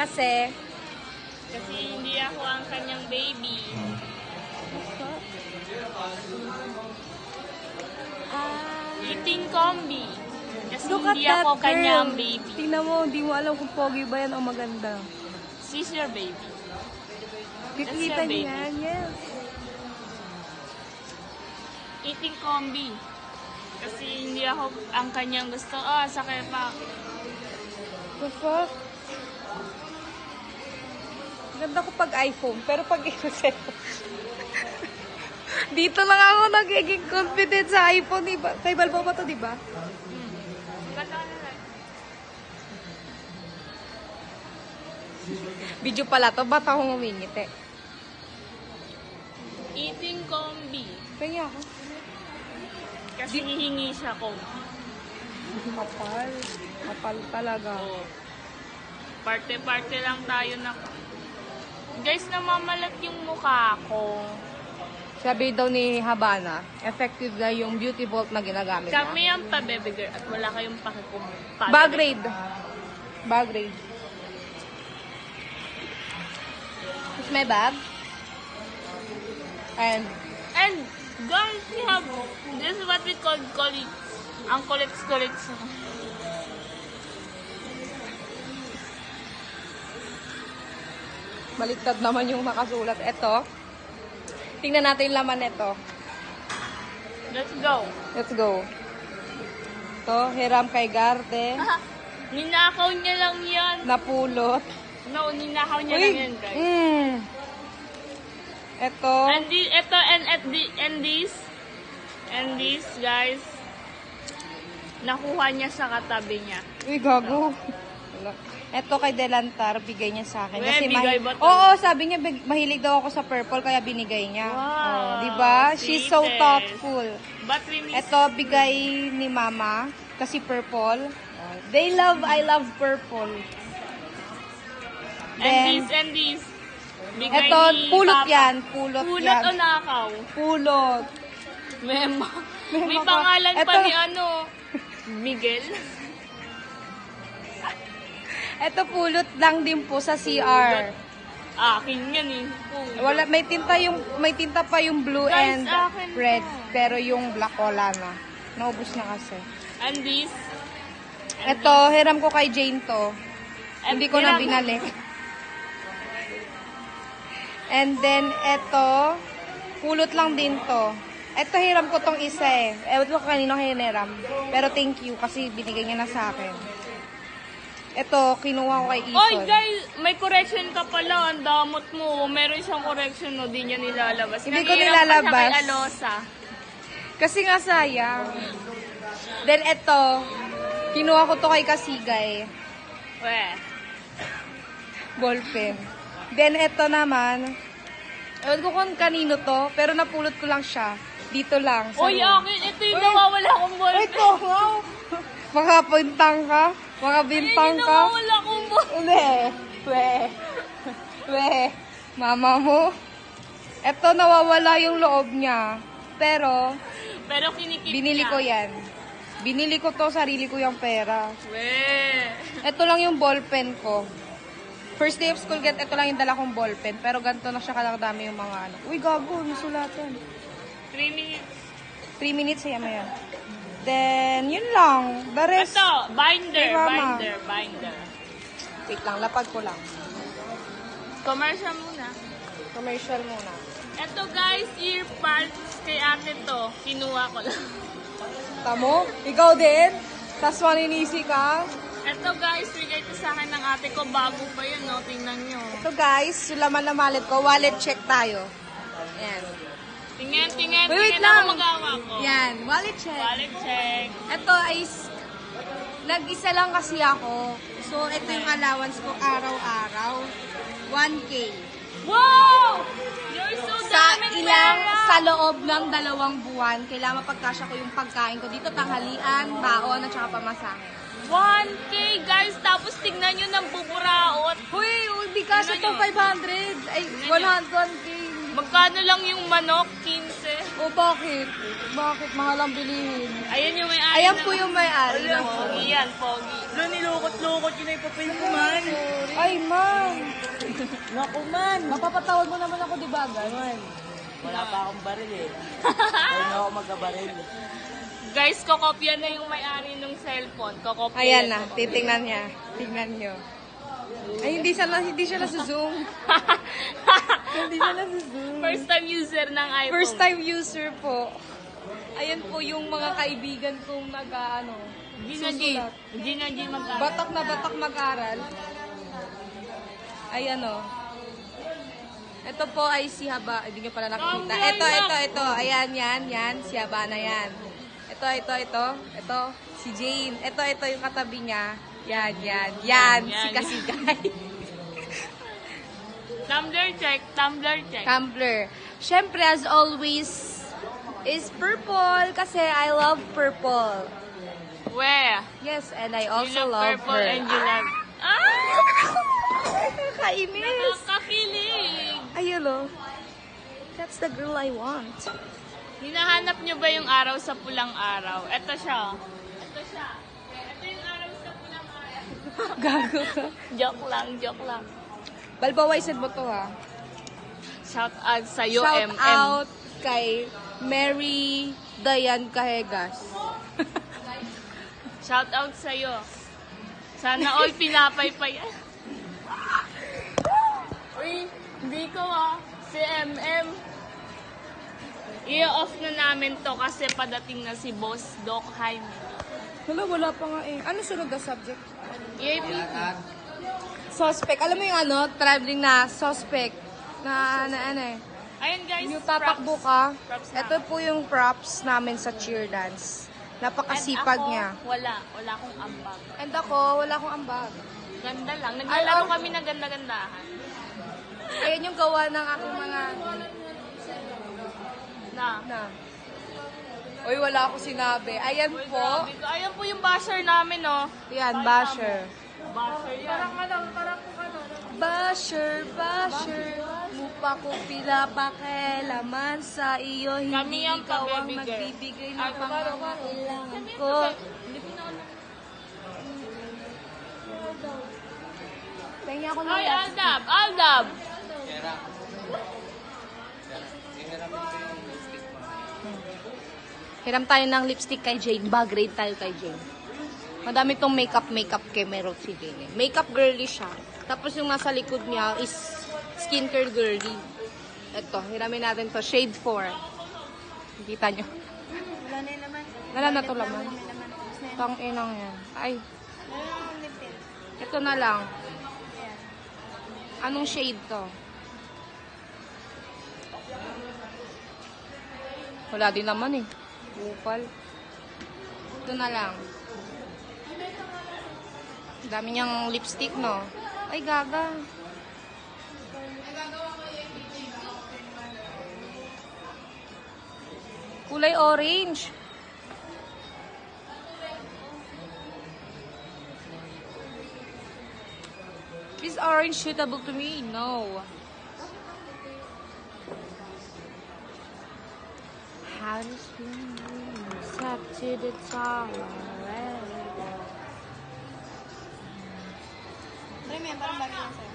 Kasi hindi ako ang kanyang baby. Eating combi. Kasi look at hindi that ako girl. kanyang baby. Tingnan mo, hindi mo alam kung pogi ba yan o maganda. She's your baby. Kita your baby. niya, yes. Eating combi. Kasi hindi ako ang kanyang gusto. Sakit pa. The fuck? Ganda ko pag iPhone, pero pag cellphone. Dito lang ako nagiging confident sa iPhone, diba? Kay Balbo ba to, diba? Ganda ka na. Video pala to, ba't ako ngumingit eh? Eating combi. Kaya ako. Kasi hihingi siya ko. Kapal. Kapal talaga. Parte-parte lang tayo na... Guys, namamalat yung mukha ko. Sabi daw ni Habana, effective na yung beauty vault na ginagamit niya. Kami ang pabebigger at wala kayong pakikumpa. Bag raid. Bag raid. It's my bag. And guys, we have this is what we call colleagues. Ang colleagues. baliktad naman yung nakasulat. Ito. Tingnan natin yung laman nito. Let's go. Let's go. Ito, hiram kay Garde. Ninakaw niya lang yan. Napulot. No, ninakaw niya lang yan, guys. Ito. And this, guys, nakuha niya sa katabi niya. Uy, gago. Ito kay Delantar, bigay niya sa akin. Kasi bigay ba to? Oo, sabi niya, mahilig daw ako sa purple, kaya binigay niya. Wow, diba? She's so sweetest. thoughtful. But we miss... Ito, bigay ni Mama, kasi purple. I love purple. Then, and this. Bigay ito, ni pulot Papa. yan. Pulot Pulot yan. o nakaw? Pulot. Mema. May Mema pa. pangalan pa Ito. ni Miguel. Ito, pulot lang din po sa CR. Akin yan eh. Wala, may tinta pa yung blue Guys, and akin red. to. Pero yung black wala na. Naubos na kasi. And this. Ito, hiram ko kay Jane to. And Hindi ko na binalik. And then, ito, pulot lang din to. Ito, hiram ko tong isa eh. Ewan ko kanino hiniram. Pero thank you kasi binigay niya na sa akin. Ito, kinuha ko kay Ison. Oy, guys, may correction ka pala. Ang damot mo. Meron siyang correction, no? Di niya nilalabas. Hindi ko Nangiram pa siya nilalabas. kay Alosa. Kasi nga sayang. Then, ito, kinuha ko to kay Kasigay. Weh. Ballpen. Then, ito naman, ewan ko kung kanino to, pero napulot ko lang siya. Dito lang. Oy, akin. Ito yung nawawala kong ballpen. Ito, wow! Makapintang ka? Makabintang Yung ka? nawawala kong ballpen. We. Mama mo. Ito, nawawala yung loob niya. Pero, Kinikip binili niya. ko yan. Binili ko to, sarili ko yung pera. Weh. Ito lang yung ballpen ko. First day of school, ito lang yung dala kong ballpen. Pero ganito na siya kadami yung mga ano. Uy, gago, may sulatan. 3 minutes. 3 minutes, yan mo yan. Then, yun lang. The rest, Ito, binder, Kay Mama. binder. wait lang, lapag ko lang. Commercial muna. Commercial muna. Ito guys, earbuds kay ate to. Kinuha ko lang. Tamo? Ikaw din? Tas maninisi ka? Ito guys, bigay ko sa akin ng ate ko. Bago pa yun, no? Tingnan nyo. Ito guys, yung laman na wallet ko. Wallet check tayo. Ayan. Tingnan Wait ako lang. magawa ko. Yan, wallet check. Wallet check. Ito ay, nag-isa lang kasi ako. So, ito yung allowance ko araw-araw. 1K. Wow! You're so Sa daming ilang, pera! sa loob ng 2 buwan, kailangan mapagkasya ko yung pagkain ko dito, tanghalian, baon, at saka pamasahe. 1K guys, tapos tignan nyo ng buburaot. Huy, hindi kasi Tingnan ito nyo. 500. Ay, 101K. Magkano lang yung manok? 15. O bakit? Bakit? Mahal ang bilihin. Ayan yung may-ari. Ayan po yung may-ari ng Pogi yan, pogi. Lo, nilukot-lukot yun ay papel ko, man. Ay, ma'am. Naku, man. Mapapatawad mo naman ako, di ba, guys? Man, wala pa akong baril eh. Kaya na ako magkabaril. Guys, kokopya na yung may-ari ng cellphone. Kokopya Ayan yan, na, kokopya. titingnan niya. Tingnan niyo. Ay, hindi siya nasa-zoom. Hindi siya nasa-zoom. First time user ng iPhone. First time user po. Ayan po yung mga kaibigan kong susulat. Gina G mag-aral. Batak na batak mag-aral. Ayan o. Ito po ay si Haba. Hindi nyo pala nakikita. Ito. Ayan, yan. Si Haba na yan. Ito. Si Jane. Ito yung katabi niya. Yan. Yan. Si Kasigay. Tumblr check. Tumblr. Siyempre, as always, is purple kasi I love purple. Where? Yes, and I You also love love purple her. and you love... Nakakainis. Nakakakilig. Ayun o. That's the girl I want. Hinahanap nyo ba yung araw sa pulang araw? Ito siya. Ito yung araw sa pulang araw. Gago ka. Joke lang. Balbawaisan mo to ha. Shout out sa'yo, Shout MM. out kay Mary Dayan Cahegas. Shout out sa'yo. Sana all pinapaypay. Uy, hindi ko Si MM. I-off na namin to kasi padating na si Boss Doc Jaime. Wala pa nga eh. Ano sunod na subject? EAP. Suspect. Alam mo yung traveling na suspect. Na ano eh. Ayun guys, Yung tatakbo ka. Props na. Ito po yung props namin sa cheer dance. Napakasipag And ako, niya. Wala akong ambag. And ako, wala akong ambag. Ganda lang. Naglalaro Ay, kami na ganda-gandahan. Ayan yung gawa ng aking mga... Na. Uy, wala akong sinabi. Ayan Uy, po. grabe ka. Ayan po yung basher namin, oh. Yan, basher. Basher yan. Basher. Mupa ko pila pakialaman sa iyo. Kami Hindi ang ikaw ang pabibigay. magbibigay ng Ay, pangangailangan ko. Tingnan ako ng Hoy, Aldab! Hiram tayo ng lipstick kay Jane. Bag-grade tayo kay Jane. Madami tong makeup kay Meron si Jane. Makeup girly siya. Tapos yung nasa likod niya is skincare girly. Ito, hiramin natin to. Shade 4. Kita nyo. Wala na to laman. Tang inang yan. Ay. Ito na lang. Anong shade to? Wala din naman eh. Bukal. Ito na lang. Dami niyang lipstick, no? Ay, gaga. Kulay orange. Is orange suitable to me? No. How does it up to the top? Parang may parang bagay lang sa'yo.